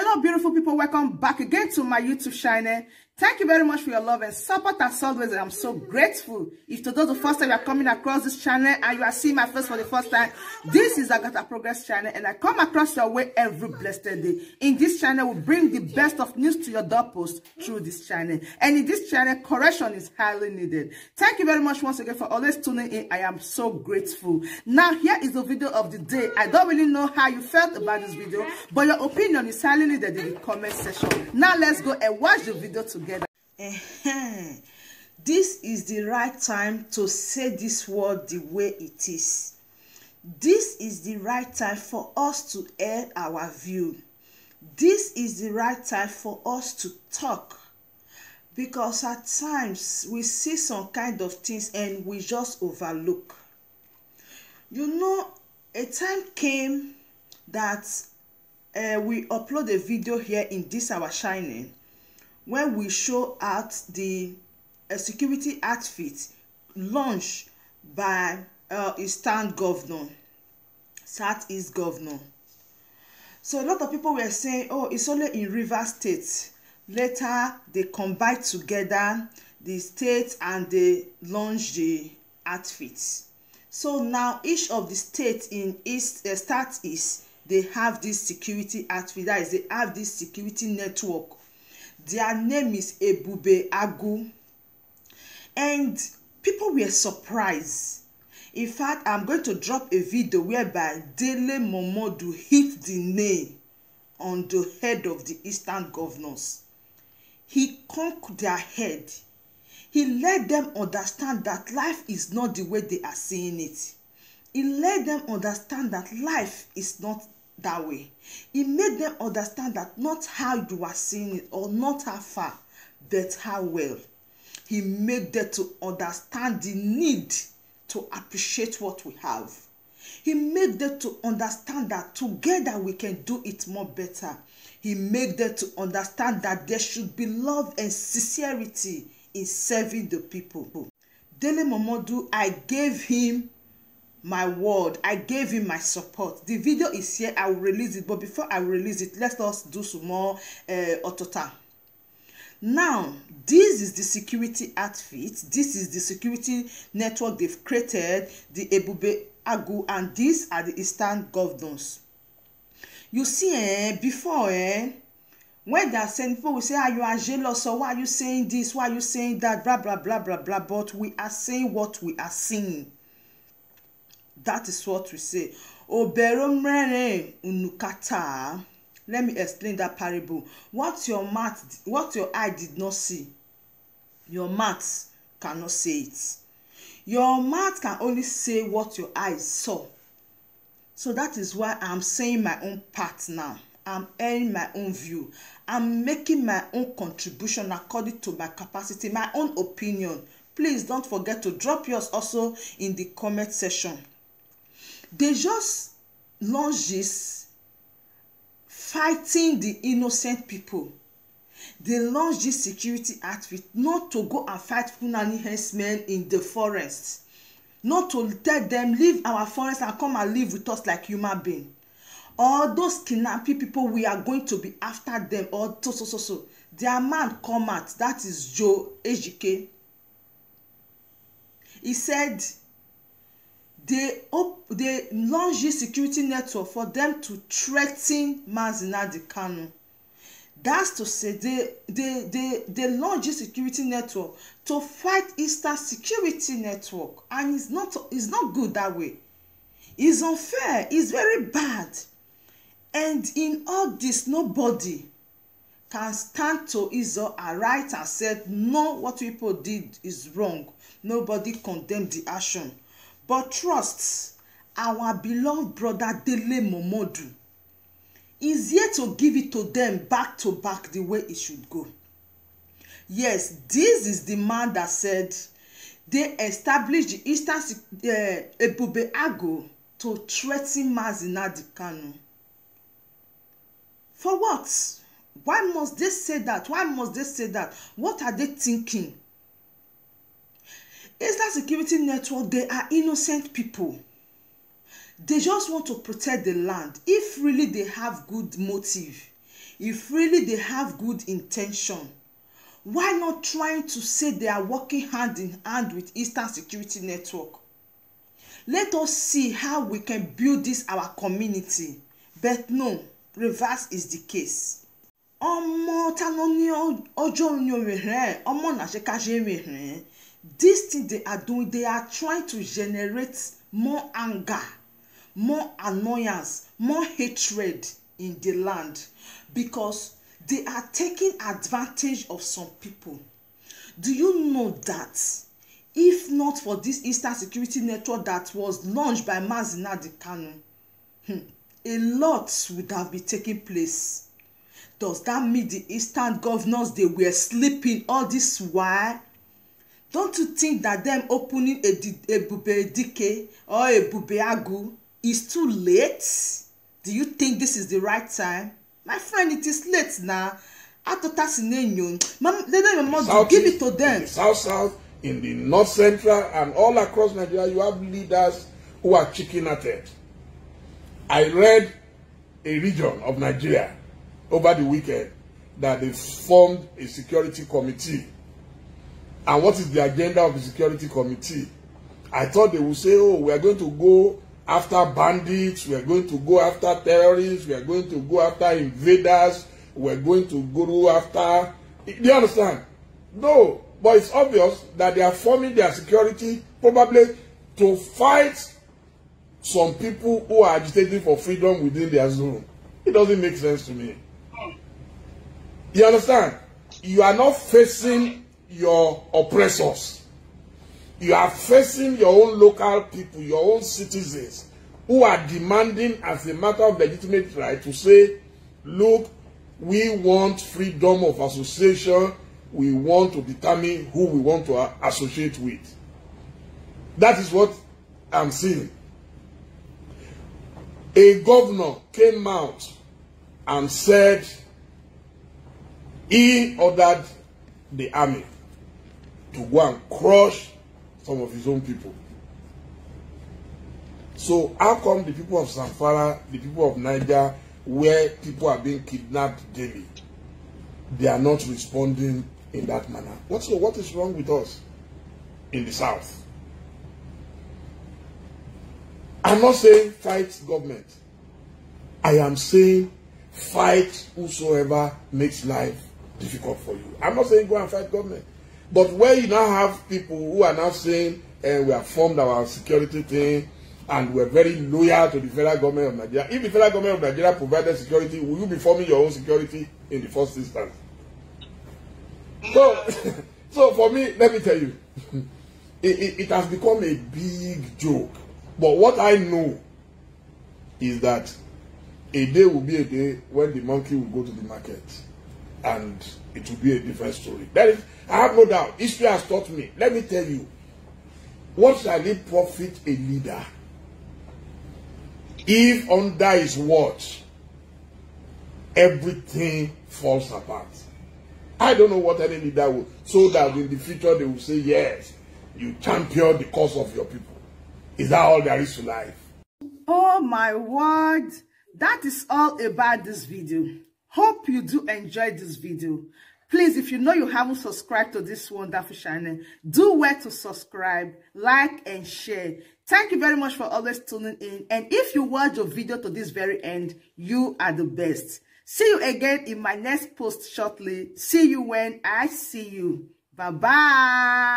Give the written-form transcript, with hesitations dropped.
Hello, beautiful people. Welcome back again to my YouTube channel. Thank you very much for your love and support as always. I'm so grateful. If today the first time you are coming across this channel and you are seeing my face for the first time, this is Agatha Progress channel and I come across your way every blessed day. In this channel, we bring the best of news to your doorpost through this channel. And in this channel, correction is highly needed. Thank you very much once again for always tuning in. I am so grateful. Now, here is the video of the day. I don't really know how you felt about this video, but your opinion is highly needed in the comment section. Now, let's go and watch the video together. This is the right time to say this word the way it is. This is the right time for us to air our view. This is the right time for us to talk. Because at times we see some kind of things and we just overlook. You know, a time came that we upload a video here in this our shining when we show out the security outfit launched by Eastern Governor, Southeast Governor. So a lot of people were saying, oh, it's only in Rivers State. Later, they combined together the state and they launched the outfits. So now each of the states in Southeast, they have this security outfit. That is, they have this security network. Their name is Ebube Agu. And people were surprised. In fact, I'm going to drop a video whereby Dele Momodu hit the nail on the head of the Eastern governors. He conquered their head. He let them understand that life is not the way they are seeing it. He let them understand that life is not that way. He made them understand that not how you are seeing it or not how far, but how well. He made them to understand the need to appreciate what we have. He made them to understand that together we can do it more better. He made them to understand that there should be love and sincerity in serving the people. Dele Momodu, I gave him my word. I gave him my support. The video is here. I will release it. But before I release it, let us do some more otota. Now, this is the security outfit. This is the security network they've created, the Ebube Agu, and these are the Eastern governors. You see, before, when they are saying, people will say, ah, you are jealous, or why are you saying this, why are you saying that, blah, blah, blah, blah, blah, but we are saying what we are seeing. That is what we say. Oberomrene unukata. Let me explain that parable. What your eye did not see, your mouth cannot say it. Your mouth can only say what your eyes saw. So that is why I'm saying my own part now. I'm airing my own view. I'm making my own contribution according to my capacity, my own opinion. Please don't forget to drop yours also in the comment section. They just launched this fighting the innocent people. They launched this security outfit not to go and fight Fulani herdsmen in the forest. Not to tell them, leave our forest and come and live with us like human beings. Or those kidnapping people, we are going to be after them. Or so. Their man come out. That is Joe Ejike. He said they launched this security network for them to threaten Mazi Nnamdi Kanu. That's to say they launched this security network to fight Eastern security network, and it's not good that way. It's unfair. It's very bad. And in all this, nobody can stand to Israel and right and said no, what people did is wrong. Nobody condemned the action. But trust, our beloved brother Dele Momodu is here to give it to them back to back the way it should go. Yes, this is the man that said they established the Eastern Ebube Agu to threaten Mazi Nnamdi Kanu. For what? Why must they say that? Why must they say that? What are they thinking? Eastern Security Network, they are innocent people. They just want to protect the land. If really they have good motive, if really they have good intention, why not trying to say they are working hand in hand with Eastern Security Network? Let us see how we can build this our community. But no, reverse is the case. This thing they are doing, they are trying to generate more anger, more annoyance, more hatred in the land, because they are taking advantage of some people. Do you know that if not for this Eastern Security Network that was launched by Mazi Nnamdi Kanu, a lot would have been taking place? Does that mean the Eastern governors, they were sleeping all this while? Don't you think that them opening a Ebube Dike or a Ebube Agu is too late? Do you think this is the right time? My friend, it is late now. Give it to them. In the South, in the North Central, and all across Nigeria, you have leaders who are chicken-hearted. I read a region of Nigeria over the weekend that they formed a security committee. And what is the agenda of the security committee? I thought they would say, oh, we are going to go after bandits, we are going to go after terrorists, we are going to go after invaders, we are going to go after... Do you understand? No, but it's obvious that they are forming their security probably to fight some people who are agitating for freedom within their zone. It doesn't make sense to me. You understand? You are not facing your oppressors. You are facing your own local people, your own citizens, who are demanding as a matter of legitimate right to say, look, we want freedom of association, we want to determine who we want to associate with. That is what I'm seeing. A governor came out and said he ordered the army to go and crush some of his own people. So how come the people of Zamfara, the people of Niger, where people are being kidnapped daily, they are not responding in that manner? What is wrong with us in the South? I'm not saying fight government. I am saying fight whosoever makes life difficult for you. I'm not saying go and fight government. But where you now have people who are now saying, we have formed our security thing and we're very loyal to the federal government of Nigeria. If the federal government of Nigeria provided security, will you be forming your own security in the first instance? So for me, let me tell you, it has become a big joke. But what I know is that a day will be a day when the monkey will go to the market. And it will be a different story. That is, I have no doubt. History has taught me. Let me tell you, what shall it profit a leader if under his watch everything falls apart? I don't know what any leader will, so that in the future they will say, yes, you champion the cause of your people. Is that all there is to life? Oh my word! That is all about this video. Hope you do enjoy this video. Please, if you know you haven't subscribed to this wonderful channel, do well to subscribe, like, and share. Thank you very much for always tuning in. And if you watch the video to this very end, you are the best. See you again in my next post shortly. See you when I see you. Bye-bye.